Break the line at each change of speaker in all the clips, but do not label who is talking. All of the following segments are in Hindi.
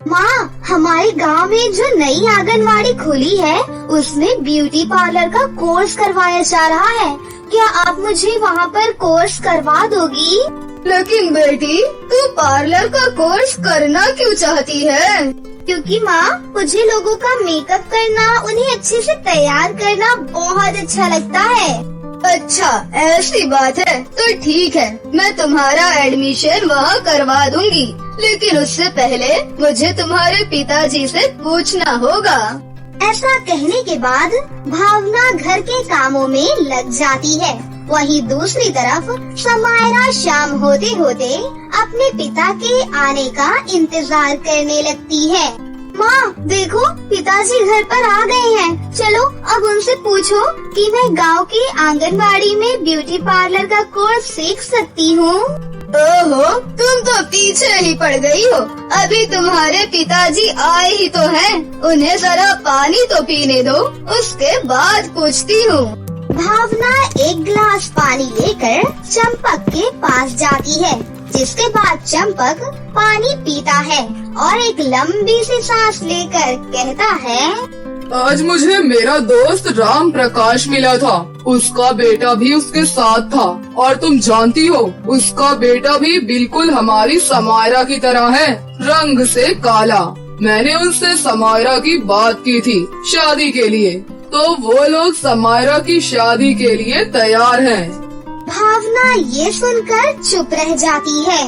माँ, हमारे गांव में जो नई आंगनवाड़ी खुली है उसमें ब्यूटी पार्लर का कोर्स करवाया जा रहा है। क्या आप मुझे वहाँ पर कोर्स करवा दोगी?
लेकिन बेटी, तू पार्लर का कोर्स करना क्यों चाहती है?
क्योंकि माँ, मुझे लोगों का मेकअप करना, उन्हें अच्छे से तैयार करना बहुत अच्छा लगता है।
अच्छा, ऐसी बात है तो ठीक है, मैं तुम्हारा एडमिशन वहाँ करवा दूंगी। लेकिन उससे पहले मुझे तुम्हारे पिताजी से पूछना होगा।
ऐसा कहने के बाद भावना घर के कामों में लग जाती है। वहीं दूसरी तरफ समायरा शाम होते होते अपने पिता के आने का इंतजार करने लगती है। माँ, देखो पिताजी घर पर आ गए हैं। चलो अब उनसे पूछो कि मैं गांव की आंगनबाड़ी में ब्यूटी पार्लर का कोर्स सीख सकती हूँ।
ओहो, तुम तो पीछे ही पड़ गई हो। अभी तुम्हारे पिताजी आए ही तो हैं। उन्हें जरा पानी तो पीने दो, उसके बाद पूछती हूँ।
भावना एक गिलास पानी लेकर चंपक के पास जाती है, जिसके बाद चंपक पानी पीता है और एक लंबी सी सांस लेकर कहता है,
आज मुझे मेरा दोस्त राम प्रकाश मिला था। उसका बेटा भी उसके साथ था और तुम जानती हो, उसका बेटा भी बिल्कुल हमारी समायरा की तरह है, रंग से काला। मैंने उनसे समायरा की बात की थी शादी के लिए, तो वो लोग समायरा की शादी के लिए तैयार हैं।
भावना ये सुनकर चुप रह जाती है।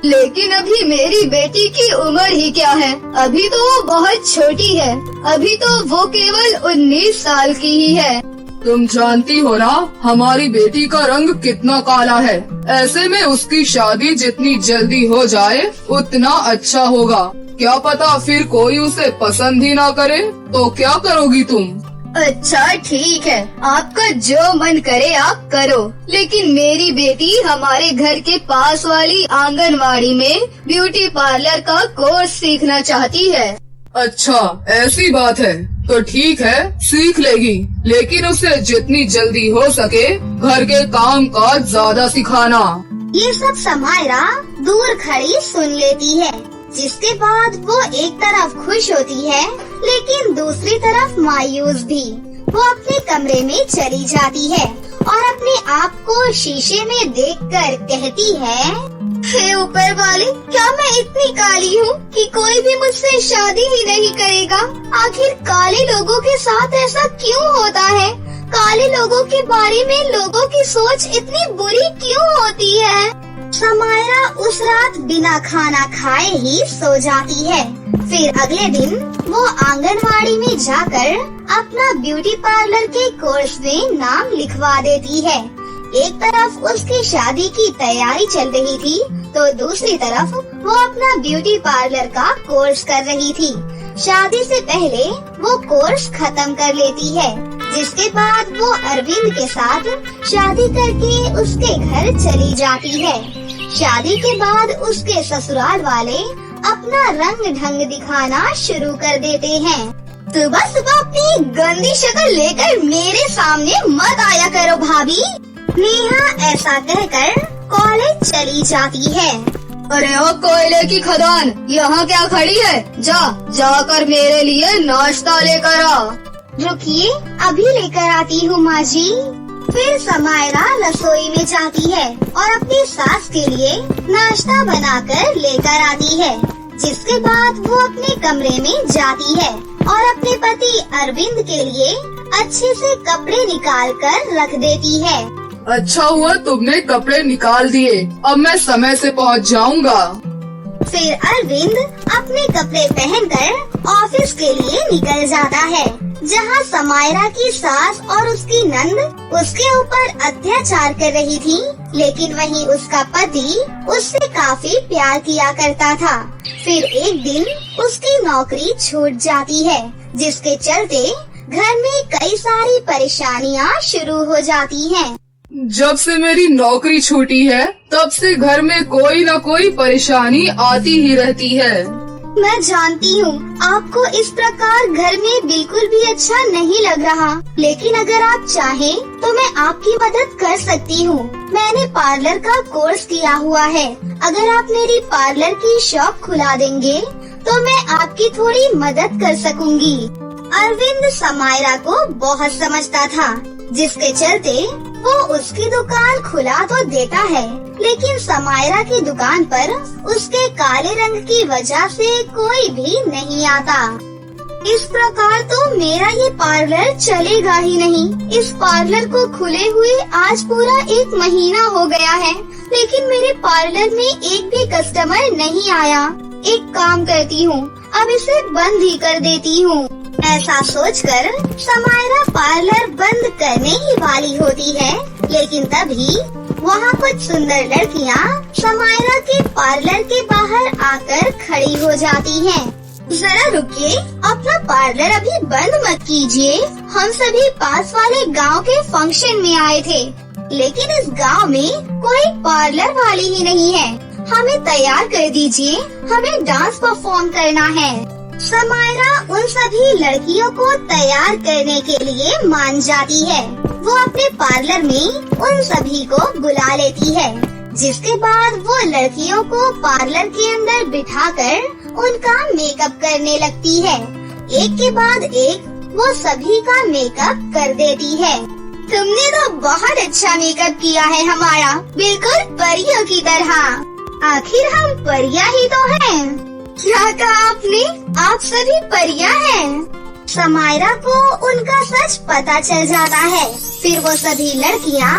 लेकिन अभी मेरी बेटी की उम्र ही क्या है? अभी तो वो बहुत छोटी है। अभी तो वो केवल 19 साल की ही है।
तुम जानती हो ना, हमारी बेटी का रंग कितना काला है। ऐसे में उसकी शादी जितनी जल्दी हो जाए उतना अच्छा होगा। क्या पता फिर कोई उसे पसंद ही ना करे, तो क्या करोगी तुम?
अच्छा ठीक है, आपका जो मन करे आप करो। लेकिन मेरी बेटी हमारे घर के पास वाली आंगनवाड़ी में ब्यूटी पार्लर का कोर्स सीखना चाहती है।
अच्छा, ऐसी बात है तो ठीक है, सीख लेगी। लेकिन उसे जितनी जल्दी हो सके घर के काम काज ज्यादा सिखाना।
ये सब समायरा दूर खड़ी सुन लेती है, जिसके बाद वो एक तरफ खुश होती है लेकिन दूसरी तरफ मायूस भी। वो अपने कमरे में चली जाती है और अपने आप को शीशे में देखकर कहती है, हे ऊपर वाले, क्या मैं इतनी काली हूँ कि कोई भी मुझसे शादी ही नहीं करेगा? आखिर काले लोगों के साथ ऐसा क्यों होता है? काले लोगों के बारे में लोगों की सोच इतनी बुरी क्यों होती है? समायरा उस रात बिना खाना खाए ही सो जाती है। फिर अगले दिन वो आंगनवाड़ी में जाकर अपना ब्यूटी पार्लर के कोर्स में नाम लिखवा देती है। एक तरफ उसकी शादी की तैयारी चल रही थी, तो दूसरी तरफ वो अपना ब्यूटी पार्लर का कोर्स कर रही थी। शादी से पहले वो कोर्स खत्म कर लेती है, जिसके बाद वो अरविंद के साथ शादी करके उसके घर चली जाती है। शादी के बाद उसके ससुराल वाले अपना रंग ढंग दिखाना शुरू कर देते हैं। सुबह सुबह अपनी गंदी शक्ल लेकर मेरे सामने मत आया करो भाभी। नेहा ऐसा कहकर कॉलेज चली जाती है।
अरे ओ कोयले की खदान, यहाँ क्या खड़ी है? जाकर मेरे लिए नाश्ता लेकर आ।
रुकिए, अभी लेकर आती हूँ माँ जी। फिर समायरा रसोई में जाती है और अपनी सास के लिए नाश्ता बनाकर लेकर आती है, जिसके बाद वो अपने कमरे में जाती है और अपने पति अरविंद के लिए अच्छे से कपड़े निकाल कर रख देती है।
अच्छा हुआ तुमने कपड़े निकाल दिए, अब मैं समय से पहुंच जाऊंगा।
फिर अरविंद अपने कपड़े पहनकर ऑफिस के लिए निकल जाता है, जहां समायरा की सास और उसकी नंद उसके ऊपर अत्याचार कर रही थी। लेकिन वहीं उसका पति उससे काफी प्यार किया करता था। फिर एक दिन उसकी नौकरी छूट जाती है, जिसके चलते घर में कई सारी परेशानियां शुरू हो जाती हैं।
जब से मेरी नौकरी छूटी है तब से घर में कोई न कोई परेशानी आती ही रहती है।
मैं जानती हूँ आपको इस प्रकार घर में बिल्कुल भी अच्छा नहीं लग रहा, लेकिन अगर आप चाहें तो मैं आपकी मदद कर सकती हूँ। मैंने पार्लर का कोर्स किया हुआ है। अगर आप मेरी पार्लर की शॉप खुला देंगे तो मैं आपकी थोड़ी मदद कर सकूंगी। अरविंद समायरा को बहुत समझता था, जिसके चलते वो उसकी दुकान खुला तो देता है, लेकिन समायरा की दुकान पर उसके काले रंग की वजह से कोई भी नहीं आता। इस प्रकार तो मेरा ये पार्लर चलेगा ही नहीं। इस पार्लर को खुले हुए आज पूरा 1 महीना हो गया है, लेकिन मेरे पार्लर में एक भी कस्टमर नहीं आया। एक काम करती हूँ, अब इसे बंद ही कर देती हूँ। ऐसा सोचकर समायरा पार्लर बंद करने ही वाली होती है, लेकिन तभी वहाँ कुछ सुंदर लड़कियाँ समायरा के पार्लर के बाहर आकर खड़ी हो जाती हैं। जरा रुकिए, अपना पार्लर अभी बंद मत कीजिए। हम सभी पास वाले गांव के फंक्शन में आए थे, लेकिन इस गांव में कोई पार्लर वाली ही नहीं है। हमें तैयार कर दीजिए, हमें डांस परफॉर्म करना है। समायरा उन सभी लड़कियों को तैयार करने के लिए मान जाती है। वो अपने पार्लर में उन सभी को बुला लेती है, जिसके बाद वो लड़कियों को पार्लर के अंदर बिठाकर उनका मेकअप करने लगती है। एक के बाद एक वो सभी का मेकअप कर देती है। तुमने तो बहुत अच्छा मेकअप किया है हमारा, बिल्कुल परियों की तरह। आखिर हम परियां ही तो हैं। क्या कहा आपने? आप सभी परियां हैं। समायरा को उनका सच पता चल जाता है। फिर वो सभी लड़कियां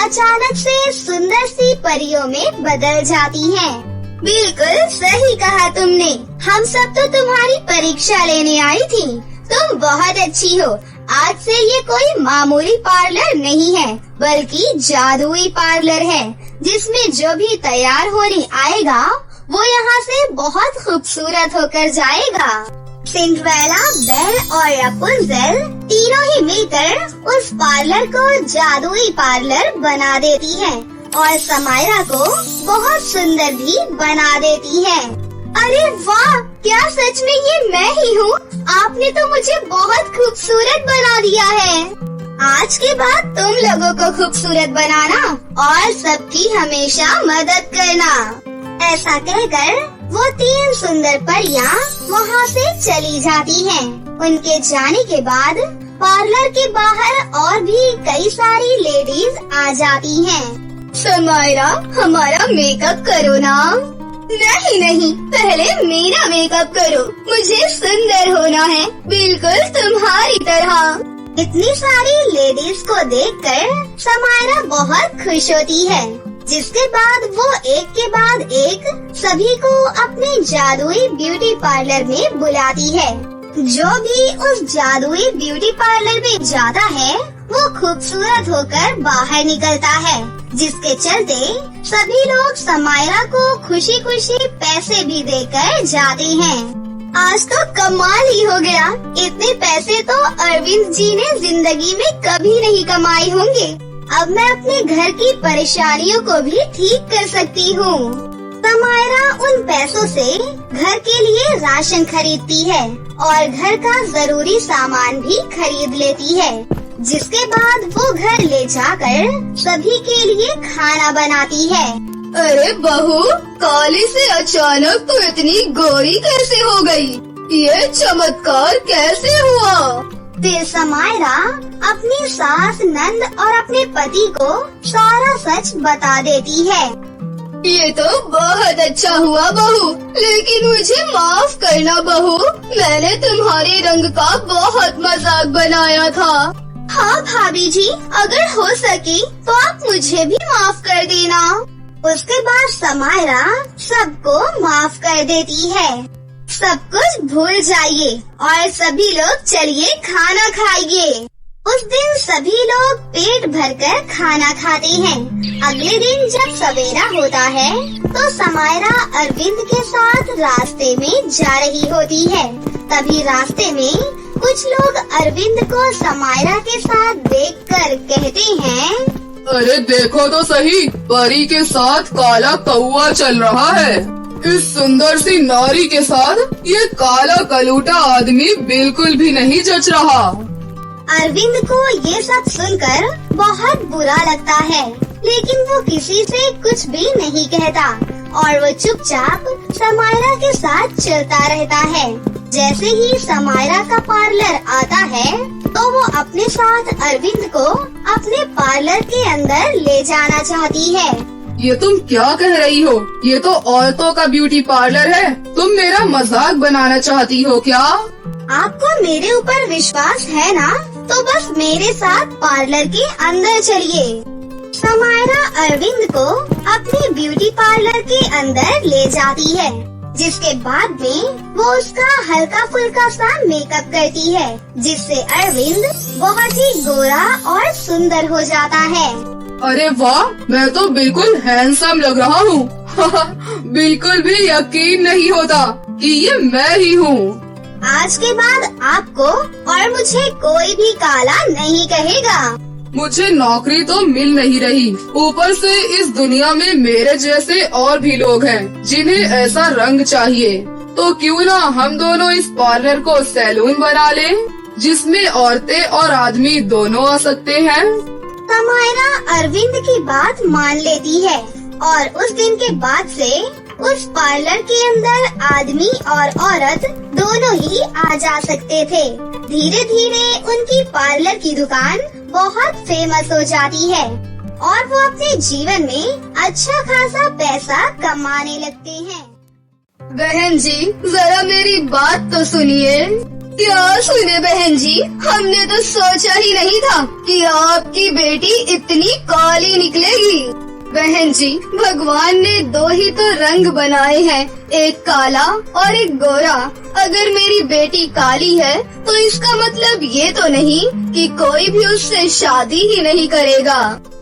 अचानक से सुंदर सी परियों में बदल जाती हैं। बिल्कुल सही कहा तुमने। हम सब तो तुम्हारी परीक्षा लेने आई थी। तुम बहुत अच्छी हो। आज से ये कोई मामूली पार्लर नहीं है, बल्कि जादुई पार्लर है, जिसमें जो भी तैयार होने आएगा वो यहाँ से बहुत खूबसूरत होकर जाएगा। सिंड्रेला, बेल और रपुंज़ेल तीनों ही मिलकर उस पार्लर को जादुई पार्लर बना देती है और समायरा को बहुत सुंदर भी बना देती है। अरे वाह, क्या सच में ये मैं ही हूँ? आपने तो मुझे बहुत खूबसूरत बना दिया है। आज के बाद तुम लोगों को खूबसूरत बनाना और सबकी हमेशा मदद करना। ऐसा कहकर वो 3 सुंदर परियां वहाँ से चली जाती हैं। उनके जाने के बाद पार्लर के बाहर और भी कई सारी लेडीज आ जाती हैं।
समायरा, हमारा मेकअप करो ना। नहीं, पहले मेरा मेकअप करो। मुझे सुंदर होना है, बिल्कुल तुम्हारी तरह।
इतनी सारी लेडीज को देखकर समायरा बहुत खुश होती है, जिसके बाद वो एक के बाद एक सभी को अपने जादुई ब्यूटी पार्लर में बुलाती है। जो भी उस जादुई ब्यूटी पार्लर में जाता है वो खूबसूरत होकर बाहर निकलता है, जिसके चलते सभी लोग समायरा को खुशी खुशी पैसे भी देकर जाते हैं। आज तो कमाल ही हो गया। इतने पैसे तो अरविंद जी ने जिंदगी में कभी नहीं कमाए होंगे। अब मैं अपने घर की परेशानियों को भी ठीक कर सकती हूँ। समायरा उन पैसों से घर के लिए राशन खरीदती है और घर का जरूरी सामान भी खरीद लेती है, जिसके बाद वो घर ले जाकर सभी के लिए खाना बनाती है।
अरे बहू, काली से अचानक तो इतनी गोरी कैसे हो गई? ये चमत्कार कैसे हुआ?
फिर समायरा अपनी सास, नंद और अपने पति को सारा सच बता देती है।
ये तो बहुत अच्छा हुआ बहू, लेकिन मुझे माफ करना बहू, मैंने तुम्हारे रंग का बहुत मजाक बनाया था।
हाँ भाभी जी, अगर हो सके तो आप मुझे भी माफ कर देना। उसके बाद समायरा सबको माफ कर देती है। सब कुछ भूल जाइए और सभी लोग चलिए खाना खाइए। उस दिन सभी लोग पेट भरकर खाना खाते हैं। अगले दिन जब सवेरा होता है तो समायरा अरविंद के साथ रास्ते में जा रही होती है। तभी रास्ते में कुछ लोग अरविंद को समायरा के साथ देखकर कहते हैं,
अरे देखो तो सही, परी के साथ काला कौआ चल रहा है। इस सुंदर सी नारी के साथ ये काला कलूटा आदमी बिल्कुल भी नहीं जच रहा।
अरविंद को ये सब सुनकर बहुत बुरा लगता है। लेकिन वो किसी से कुछ भी नहीं कहता और वो चुपचाप समायरा के साथ चलता रहता है। जैसे ही समायरा का पार्लर आता है तो वो अपने साथ अरविंद को अपने पार्लर के अंदर ले जाना चाहती है।
ये तुम क्या कह रही हो? ये तो औरतों का ब्यूटी पार्लर है। तुम मेरा मजाक बनाना चाहती हो क्या?
आपको मेरे ऊपर विश्वास है ना? तो बस मेरे साथ पार्लर के अंदर चलिए। समायरा अरविंद को अपने ब्यूटी पार्लर के अंदर ले जाती है, जिसके बाद में वो उसका हल्का फुल्का सा मेकअप करती है, जिससे अरविंद बहुत ही गोरा और सुंदर हो जाता है।
अरे वाह, मैं तो बिल्कुल हैंडसम लग रहा हूँ। बिल्कुल भी यकीन नहीं होता कि ये मैं ही हूँ।
आज के बाद आपको और मुझे कोई भी काला नहीं कहेगा।
मुझे नौकरी तो मिल नहीं रही, ऊपर से इस दुनिया में मेरे जैसे और भी लोग हैं जिन्हें ऐसा रंग चाहिए। तो क्यों ना हम दोनों इस पार्लर को सैलून बना लें, जिसमें औरतें और आदमी दोनों आ सकते हैं।
समायरा अरविंद की बात मान लेती है और उस दिन के बाद से उस पार्लर के अंदर आदमी और औरत दोनों ही आ जा सकते थे। धीरे धीरे उनकी पार्लर की दुकान बहुत फेमस हो जाती है और वो अपने जीवन में अच्छा खासा पैसा कमाने लगते हैं।
बहन जी, जरा मेरी बात तो सुनिए। क्या सुने बहन जी, हमने तो सोचा ही नहीं था कि आपकी बेटी इतनी काली निकलेगी। बहन जी, भगवान ने दो ही तो रंग बनाए हैं, एक काला और एक गोरा। अगर मेरी बेटी काली है तो इसका मतलब ये तो नहीं कि कोई भी उससे शादी ही नहीं करेगा।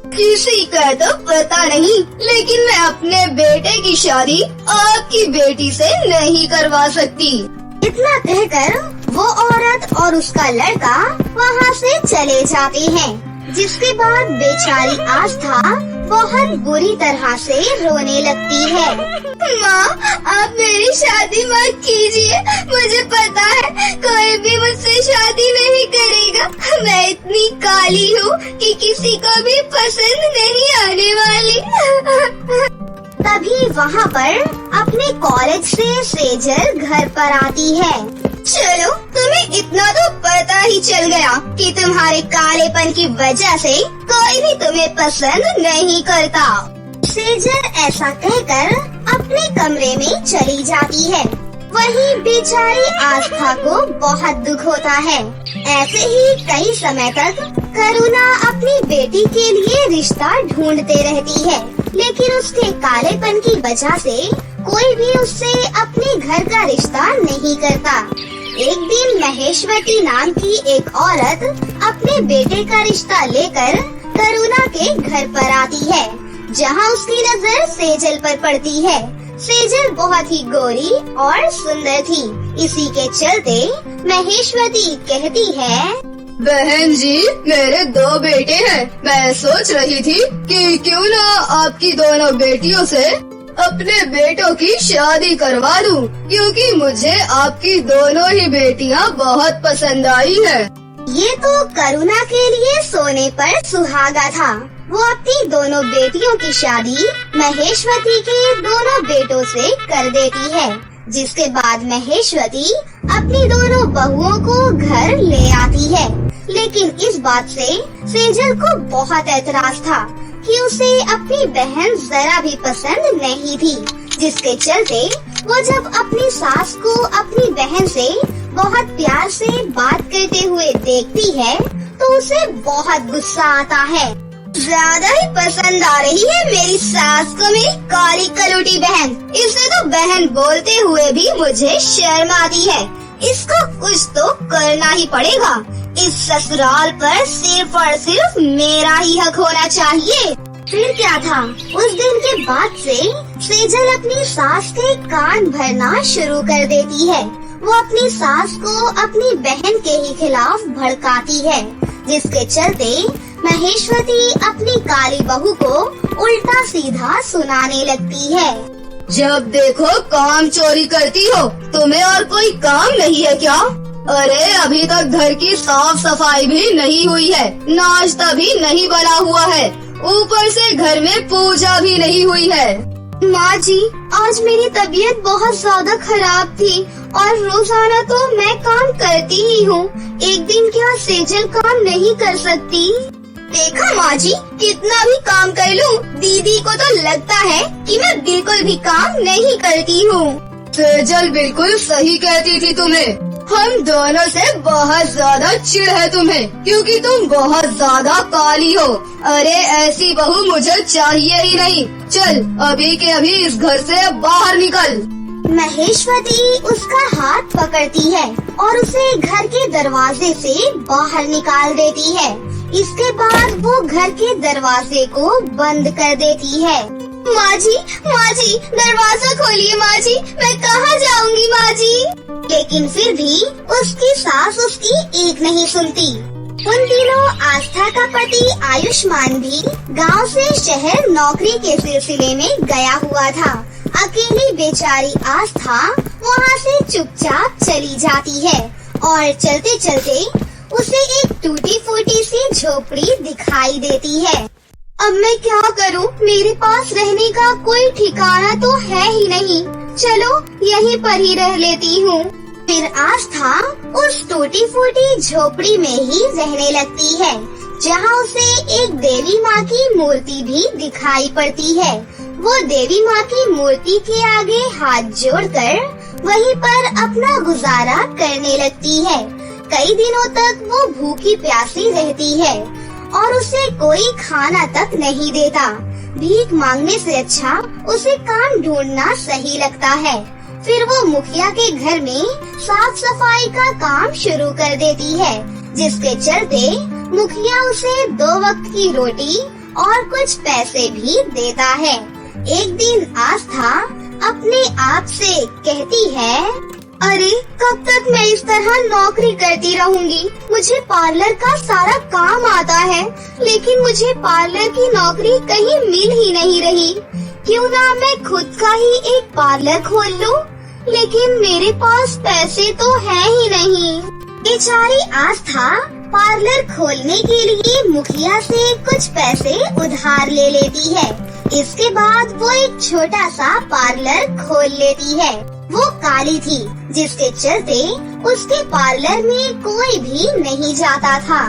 किसी का तो पता नहीं, लेकिन मैं अपने बेटे की शादी आपकी बेटी से नहीं करवा सकती।
इतना कहकर वो औरत और उसका लड़का वहाँ से चले जाते हैं, जिसके बाद बेचारी आस्था बहुत बुरी तरह से रोने लगती है।
माँ, आप मेरी शादी मत कीजिए। मुझे पता है कोई भी मुझसे शादी नहीं करेगा। मैं इतनी काली हूँ कि किसी को भी पसंद नहीं आने वाली।
तभी वहाँ पर अपने कॉलेज से सेजल घर पर आती है।
चलो, तुम्हें इतना तो पता ही चल गया कि तुम्हारे कालेपन की वजह से कोई भी तुम्हें पसंद नहीं करता।
सेजल ऐसा कहकर अपने कमरे में चली जाती है। वहीं बेचारी आस्था को बहुत दुख होता है। ऐसे ही कई समय तक करुणा अपनी बेटी के लिए रिश्ता ढूंढते रहती है, लेकिन उसके कालेपन की वजह से कोई भी उससे अपने घर का रिश्ता नहीं करता। एक दिन महेश्वती नाम की एक औरत अपने बेटे का रिश्ता लेकर करुणा के घर पर आती है, जहां उसकी नजर सेजल पर पड़ती है। सेजल बहुत ही गोरी और सुंदर थी। इसी के चलते महेश्वती कहती है,
बहन जी, मेरे दो बेटे हैं। मैं सोच रही थी कि क्यों ना आपकी दोनों बेटियों से अपने बेटों की शादी करवा दूं, क्योंकि मुझे आपकी दोनों ही बेटियां बहुत पसंद आई है।
ये तो करुणा के लिए सोने पर सुहागा था। वो अपनी दोनों बेटियों की शादी महेश्वती के दोनों बेटों से कर देती है, जिसके बाद महेश्वती अपनी दोनों बहुओं को घर ले आती है। लेकिन इस बात से सेजल को बहुत ऐतराज था कि उसे अपनी बहन जरा भी पसंद नहीं थी, जिसके चलते वो जब अपनी सास को अपनी बहन से बहुत प्यार से बात करते हुए देखती है तो उसे बहुत गुस्सा आता है।
ज्यादा ही पसंद आ रही है मेरी सास को मेरी काली कलूटी बहन। इसे तो बहन बोलते हुए भी मुझे शर्म आती है। इसको कुछ तो करना ही पड़ेगा। इस ससुराल पर सिर्फ और सिर्फ मेरा ही हक होना चाहिए।
फिर क्या था, उस दिन के बाद से सेजल अपनी सास के कान भरना शुरू कर देती है। वो अपनी सास को अपनी बहन के ही खिलाफ भड़काती है, जिसके चलते महेश्वती अपनी काली बहू को उल्टा सीधा सुनाने लगती है।
जब देखो काम चोरी करती हो, तुम्हें और कोई काम नहीं है क्या? अरे अभी तक घर की साफ सफाई भी नहीं हुई है, नाश्ता भी नहीं बना हुआ है। ऊपर से घर में पूजा भी नहीं हुई है।
माँ जी, आज मेरी तबीयत बहुत ज्यादा खराब थी और रोजाना तो मैं काम करती ही हूँ। एक दिन क्या सेजल काम नहीं कर सकती? देखा माँ जी, कितना भी काम कर लूँ, दीदी को तो लगता है कि मैं बिल्कुल भी काम नहीं करती हूँ।
सेजल बिल्कुल सही कहती थी तुम्हें। हम दोनों से बहुत ज्यादा चिढ़ है तुम्हें, क्योंकि तुम बहुत ज्यादा काली हो। अरे ऐसी बहू मुझे चाहिए ही नहीं। चल अभी के अभी इस घर से बाहर निकल।
महेश्वती उसका हाथ पकड़ती है और उसे घर के दरवाजे से बाहर निकाल देती है। इसके बाद वो घर के दरवाजे को बंद कर देती है। माँ जी, दरवाजा खोलिए माँ जी, मैं कहाँ जाऊँगी माँ जी? लेकिन फिर भी उसकी सास उसकी एक नहीं सुनती। उन दिनों आस्था का पति आयुष्मान भी गांव से शहर नौकरी के सिलसिले में गया हुआ था। अकेली बेचारी आस्था वहाँ से चुपचाप चली जाती है और चलते चलते उसे एक टूटी फूटी सी झोपड़ी दिखाई देती है। अब मैं क्या करूं? मेरे पास रहने का कोई ठिकाना तो है ही नहीं। चलो यहीं पर ही रह लेती हूँ। फिर आस्था उस टूटी फूटी झोपड़ी में ही रहने लगती है, जहाँ उसे एक देवी माँ की मूर्ति भी दिखाई पड़ती है। वो देवी माँ की मूर्ति के आगे हाथ जोड़कर वहीं पर अपना गुजारा करने लगती है। कई दिनों तक वो भूखी प्यासी रहती है और उसे कोई खाना तक नहीं देता। भीख मांगने से अच्छा उसे काम ढूंढना सही लगता है। फिर वो मुखिया के घर में साफ सफाई का काम शुरू कर देती है, जिसके चलते मुखिया उसे 2 वक्त की रोटी और कुछ पैसे भी देता है। एक दिन आस्था अपने आप से कहती है, अरे कब तक मैं इस तरह नौकरी करती रहूंगी? मुझे पार्लर का सारा काम आता है, लेकिन मुझे पार्लर की नौकरी कहीं मिल ही नहीं रही। क्यों ना मैं खुद का ही एक पार्लर खोल लूं? लेकिन मेरे पास पैसे तो है ही नहीं। बेचारी आस्था पार्लर खोलने के लिए मुखिया से कुछ पैसे उधार ले लेती है। इसके बाद वो एक छोटा सा पार्लर खोल लेती है। वो काली थी, जिसके चलते उसके पार्लर में कोई भी नहीं जाता था।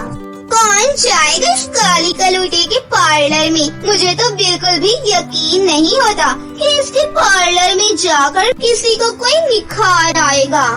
कौन जाएगा इस काली कलूटे के पार्लर में? मुझे तो बिल्कुल भी यकीन नहीं होता कि इसके पार्लर में जाकर किसी को कोई निखार आएगा।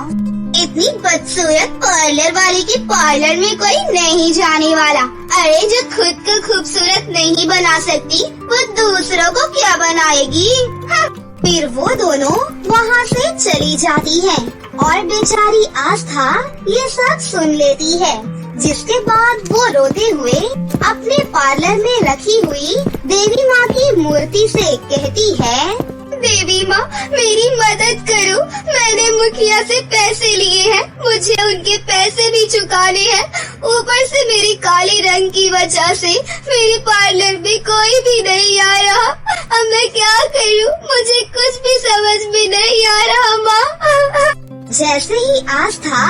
इतनी बदसूरत पार्लर वाले के पार्लर में कोई नहीं जाने वाला। अरे जो खुद को खूबसूरत नहीं बना सकती, वो दूसरों को क्या बनाएगी? हाँ। फिर वो दोनों वहाँ से चली जाती हैं और बेचारी आस्था ये सब सुन लेती है, जिसके बाद वो रोते हुए अपने पार्लर में रखी हुई देवी माँ की मूर्ति से कहती है, देवी माँ मेरी मदद करो, मैंने मुखिया से पैसे लिए हैं, मुझे उनके पैसे भी चुकाने हैं। ऊपर से मेरी काले रंग की वजह से मेरे पार्लर में कोई भी नहीं आ रहा। अब मैं क्या करूँ? मुझे कुछ भी समझ में नहीं आ रहा माँ। जैसे ही आस्था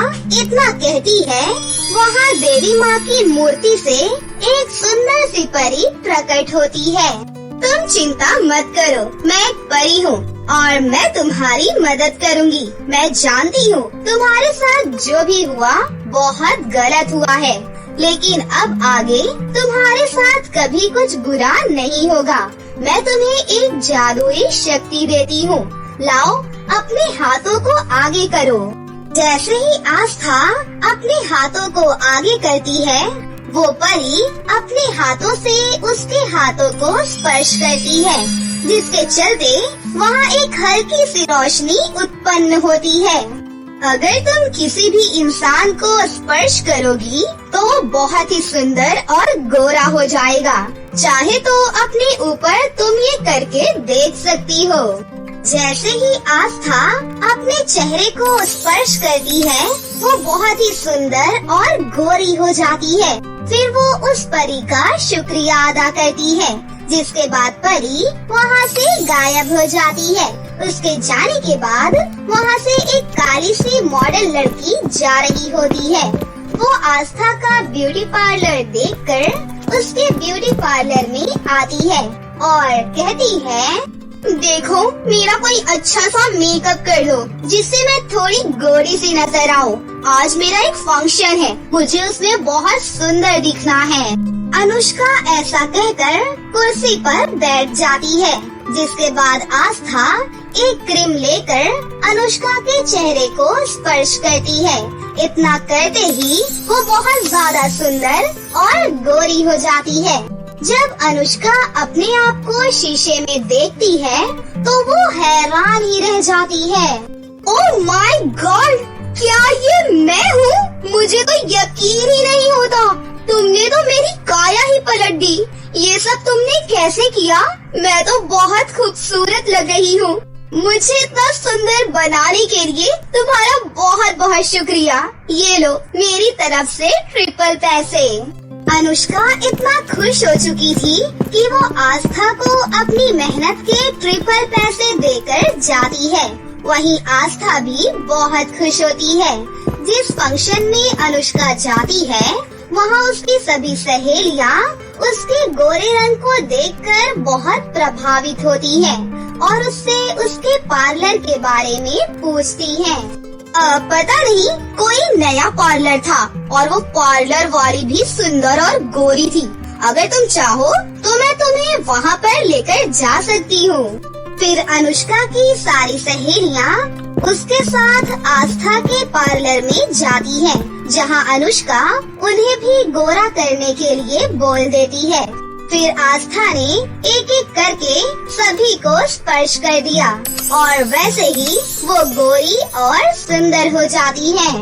इतना कहती है, वहाँ देवी माँ की मूर्ति से एक सुंदर सी परी प्रकट होती है। तुम चिंता मत करो, मैं एक परी हूँ और मैं तुम्हारी मदद करूँगी। मैं जानती हूँ तुम्हारे साथ जो भी हुआ बहुत गलत हुआ है, लेकिन अब आगे तुम्हारे साथ कभी कुछ बुरा नहीं होगा। मैं तुम्हें एक जादुई शक्ति देती हूँ, लाओ अपने हाथों को आगे करो। जैसे ही आस्था अपने हाथों को आगे करती है, वो परी अपने हाथों से उसके हाथों को स्पर्श करती है, जिसके चलते वहाँ एक हल्की सी रोशनी उत्पन्न होती है। अगर तुम किसी भी इंसान को स्पर्श करोगी तो वो बहुत ही सुंदर और गोरा हो जाएगा। चाहे तो अपने ऊपर तुम ये करके देख सकती हो। जैसे ही आस्था अपने चेहरे को स्पर्श करती है, वो बहुत ही सुंदर और गोरी हो जाती है। फिर वो उस परी का शुक्रिया अदा करती है, जिसके बाद परी वहाँ से गायब हो जाती है। उसके जाने के बाद वहाँ से एक काली सी मॉडल लड़की जा रही होती है। वो आस्था का ब्यूटी पार्लर देखकर उसके ब्यूटी पार्लर में आती है और कहती है, देखो मेरा कोई अच्छा सा मेकअप कर दो जिससे मैं थोड़ी गोरी सी नजर आऊं। आज मेरा एक फंक्शन है, मुझे उसमें बहुत सुंदर दिखना है। अनुष्का ऐसा कहकर कुर्सी पर बैठ जाती है, जिसके बाद आस्था एक क्रीम लेकर अनुष्का के चेहरे को स्पर्श करती है। इतना करते ही वो बहुत ज्यादा सुंदर और गोरी हो जाती है। जब अनुष्का अपने आप को शीशे में देखती है तो वो हैरान ही रह जाती है। ओह माय गॉड, क्या ये मैं हूँ? मुझे तो यकीन ही नहीं होता। तुमने तो मेरी काया ही पलट दी। ये सब तुमने कैसे किया? मैं तो बहुत खूबसूरत लग रही हूँ। मुझे इतना सुंदर बनाने के लिए तुम्हारा बहुत बहुत शुक्रिया। ये लो मेरी तरफ से ट्रिपल पैसे। अनुष्का इतना खुश हो चुकी थी कि वो आस्था को अपनी मेहनत के ट्रिपल पैसे देकर जाती है। वहीं आस्था भी बहुत खुश होती है। जिस फंक्शन में अनुष्का जाती है वहाँ उसकी सभी सहेलियाँ उसके गोरे रंग को देखकर बहुत प्रभावित होती हैं और उससे उसके पार्लर के बारे में पूछती हैं। पता नहीं कोई नया पार्लर था और वो पार्लर वाली भी सुंदर और गोरी थी। अगर तुम चाहो तो मैं तुम्हें वहाँ पर लेकर जा सकती हूँ। फिर अनुष्का की सारी सहेलियाँ उसके साथ आस्था के पार्लर में जाती हैं, जहाँ अनुष्का उन्हें भी गोरा करने के लिए बोल देती है। फिर आस्था ने एक एक करके सभी को स्पर्श कर दिया और वैसे ही वो गोरी और सुंदर हो जाती है।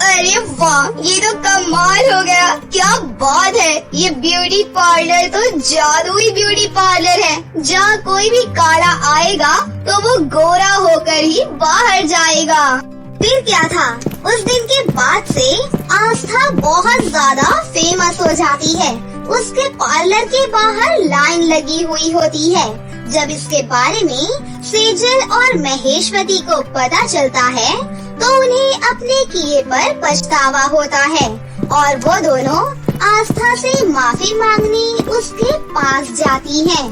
अरे वाह, ये तो कमाल हो गया। क्या बात है, ये ब्यूटी पार्लर तो जादुई ब्यूटी पार्लर है, जहाँ कोई भी काला आएगा तो वो गोरा होकर ही बाहर जाएगा। फिर क्या था, उस दिन के बाद से आस्था बहुत ज्यादा फेमस हो जाती है। उसके पार्लर के बाहर लाइन लगी हुई होती है। जब इसके बारे में सेजल और महेश्वती को पता चलता है तो उन्हें अपने किए पर पछतावा होता है और वो दोनों आस्था से माफी मांगने उसके पास जाती हैं।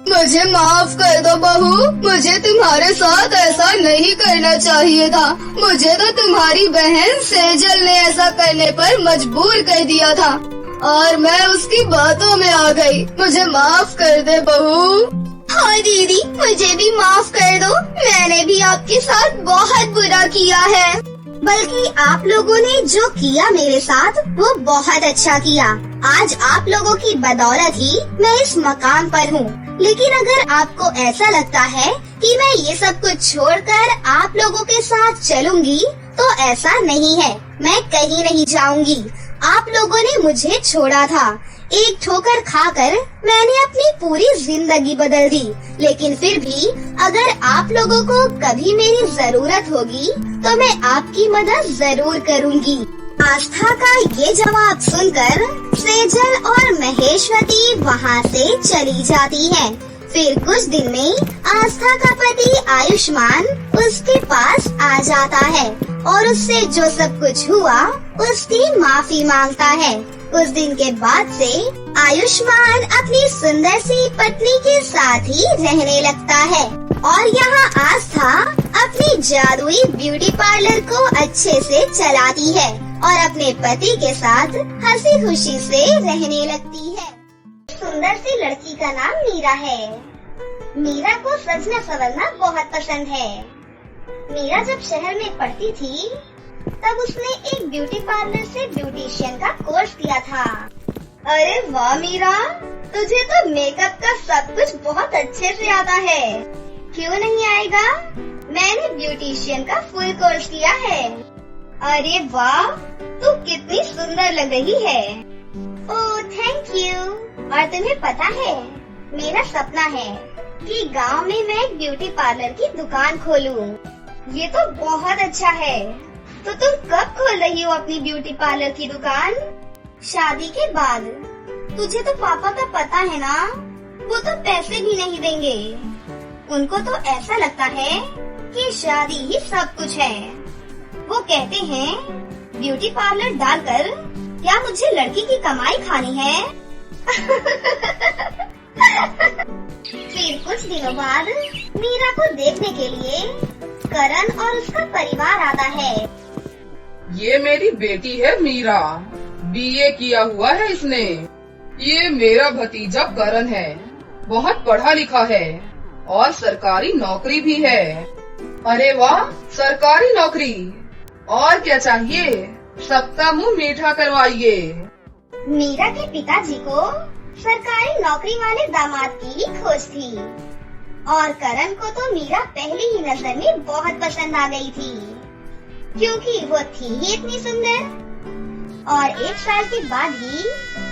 मुझे माफ कर दो बहू, मुझे तुम्हारे साथ ऐसा नहीं करना चाहिए था। मुझे तो तुम्हारी बहन सेजल ने ऐसा करने पर मजबूर कर दिया था और मैं उसकी बातों में आ गई। मुझे माफ कर दे बहू।
हाँ दीदी, मुझे भी माफ कर दो। मैंने भी आपके साथ बहुत बुरा किया है। बल्कि आप लोगों ने जो किया मेरे साथ वो बहुत अच्छा किया। आज आप लोगों की बदौलत ही मैं इस मकाम पर हूँ। लेकिन अगर आपको ऐसा लगता है कि मैं ये सब कुछ छोड़कर आप लोगों के साथ चलूंगी तो ऐसा नहीं है। मैं कहीं नहीं जाऊंगी। आप लोगों ने मुझे छोड़ा था। एक ठोकर खाकर मैंने अपनी पूरी जिंदगी बदल दी। लेकिन फिर भी अगर आप लोगों को कभी मेरी जरूरत होगी तो मैं आपकी मदद जरूर करूंगी। आस्था का ये जवाब सुनकर सेजल और महेश्वती वहाँ से चली जाती हैं। फिर कुछ दिन में आस्था का पति आयुष्मान उसके पास आ जाता है और उससे जो सब कुछ हुआ उसकी माफी मांगता है। उस दिन के बाद से आयुष्मान अपनी सुंदर सी पत्नी के साथ ही रहने लगता है और यहाँ आस्था अपनी जादुई ब्यूटी पार्लर को अच्छे से चलाती है और अपने पति के साथ हंसी खुशी से रहने लगती है। सुंदर सी लड़की का नाम मीरा है। मीरा को सजना संवरना बहुत पसंद है। मीरा जब शहर में पढ़ती थी तब उसने एक ब्यूटी पार्लर से ब्यूटिशियन का कोर्स किया था। अरे वाह मीरा, तुझे तो मेकअप का सब कुछ बहुत अच्छे से आता है। क्यों नहीं आएगा? मैंने ब्यूटिशियन का फुल कोर्स किया है। अरे वाह, तू कितनी सुंदर लग रही है। Oh thank you. और तुम्हें पता है, मेरा सपना है कि गांव में मैं एक ब्यूटी पार्लर की दुकान खोलूं। ये तो बहुत अच्छा है। तो तुम कब खोल रही हो अपनी ब्यूटी पार्लर की दुकान? शादी के बाद। तुझे तो पापा का पता है ना, वो तो पैसे भी नहीं देंगे। उनको तो ऐसा लगता है कि शादी ही सब कुछ है। वो कहते हैं ब्यूटी पार्लर डालकर क्या मुझे लड़की की कमाई खानी है? फिर कुछ दिनों बाद मीरा को देखने के लिए करण और उसका परिवार आता है।
ये मेरी बेटी है मीरा, बीए किया हुआ है इसने। ये मेरा भतीजा करण है, बहुत पढ़ा लिखा है और सरकारी नौकरी भी है। अरे वाह, सरकारी नौकरी! और क्या चाहिए? सबका मुंह मीठा करवाइए।
मीरा के पिताजी को सरकारी नौकरी वाले दामाद की ही खोज थी और करण को तो मीरा पहली ही नजर में बहुत पसंद आ गई थी, क्योंकि वो थी ही इतनी सुंदर। और 1 साल के बाद ही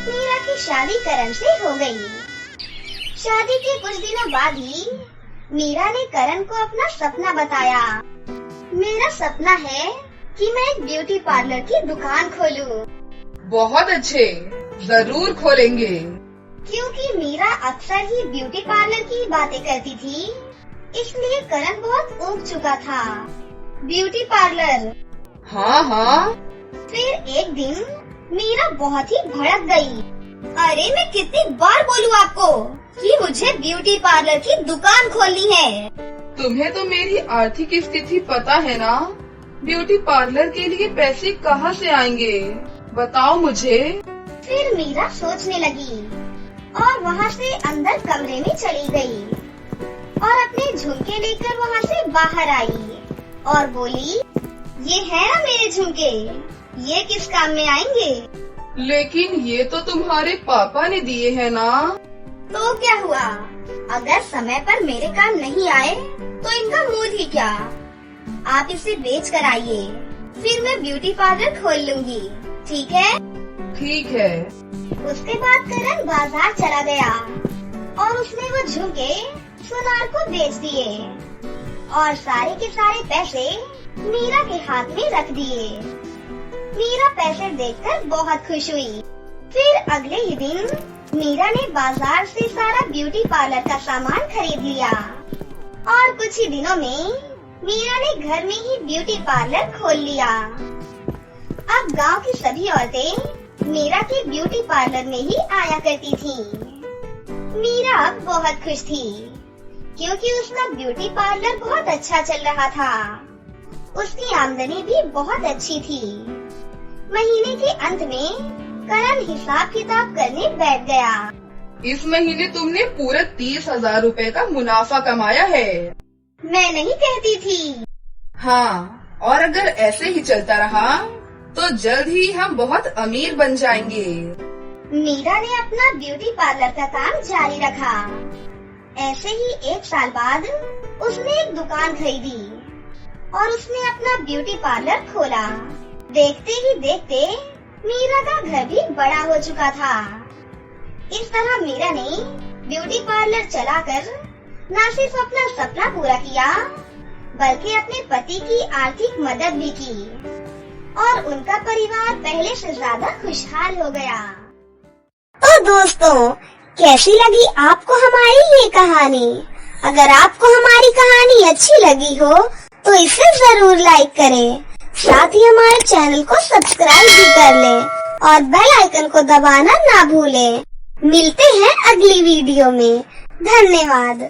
मीरा की शादी करण से हो गई। शादी के कुछ दिनों बाद ही मीरा ने करण को अपना सपना बताया। मेरा सपना है कि मैं एक ब्यूटी पार्लर की दुकान खोलूं।
बहुत अच्छे, जरूर खोलेंगे।
क्योंकि मीरा अक्सर ही ब्यूटी पार्लर की बातें करती थी, इसलिए करण बहुत ऊब चुका था। Beauty parlour.
हाँ हाँ।
फिर एक दिन मीरा बहुत ही भड़क गई। अरे मैं कितनी बार बोलूं आपको कि मुझे ब्यूटी पार्लर की दुकान खोलनी है।
तुम्हें तो मेरी आर्थिक स्थिति पता है ना, ब्यूटी पार्लर के लिए पैसे कहाँ से आएंगे, बताओ मुझे।
फिर मीरा सोचने लगी और वहाँ से अंदर कमरे में चली गई और अपने झुमके लेकर वहाँ से बाहर आई और बोली, ये है ना मेरे झुमके, ये किस काम में आएंगे?
लेकिन ये तो तुम्हारे पापा ने दिए हैं ना।
तो क्या हुआ, अगर समय पर मेरे काम नहीं आए तो इनका मूल ही क्या। आप इसे बेच कर आइए, फिर मैं ब्यूटी पार्लर खोल लूंगी, ठीक है?
ठीक है।
उसके बाद करण बाजार चला गया और उसने वो झुमके सुनार को बेच दिए और सारे के सारे पैसे मीरा के हाथ में रख दिए। मीरा पैसे देखकर बहुत खुश हुई। फिर अगले ही दिन मीरा ने बाजार से सारा ब्यूटी पार्लर का सामान खरीद लिया और कुछ ही दिनों में मीरा ने घर में ही ब्यूटी पार्लर खोल लिया। अब गांव की सभी औरतें मीरा के ब्यूटी पार्लर में ही आया करती थीं। मीरा अब बहुत खुश थी क्योंकि उसका ब्यूटी पार्लर बहुत अच्छा चल रहा था। उसकी आमदनी भी बहुत अच्छी थी। महीने के अंत में करण हिसाब किताब करने बैठ गया।
इस महीने तुमने पूरे 30,000 रुपए का मुनाफा कमाया है।
मैं नहीं कहती थी।
हाँ, और अगर ऐसे ही चलता रहा तो जल्द ही हम बहुत अमीर बन जाएंगे।
मीरा ने अपना ब्यूटी पार्लर का काम जारी रखा। ऐसे ही 1 साल बाद उसने एक दुकान खरीदी और उसने अपना ब्यूटी पार्लर खोला। देखते ही देखते मीरा का घर भी बड़ा हो चुका था। इस तरह मीरा ने ब्यूटी पार्लर चलाकर न सिर्फ अपना सपना पूरा किया, बल्कि अपने पति की आर्थिक मदद भी की और उनका परिवार पहले से ज्यादा खुशहाल हो गया। तो दोस्तों, कैसी लगी आपको हमारी ये कहानी? अगर आपको हमारी कहानी अच्छी लगी हो तो इसे जरूर लाइक करें, साथ ही हमारे चैनल को सब्सक्राइब भी कर लें और बेल आइकन को दबाना ना भूलें। मिलते हैं अगली वीडियो में। धन्यवाद।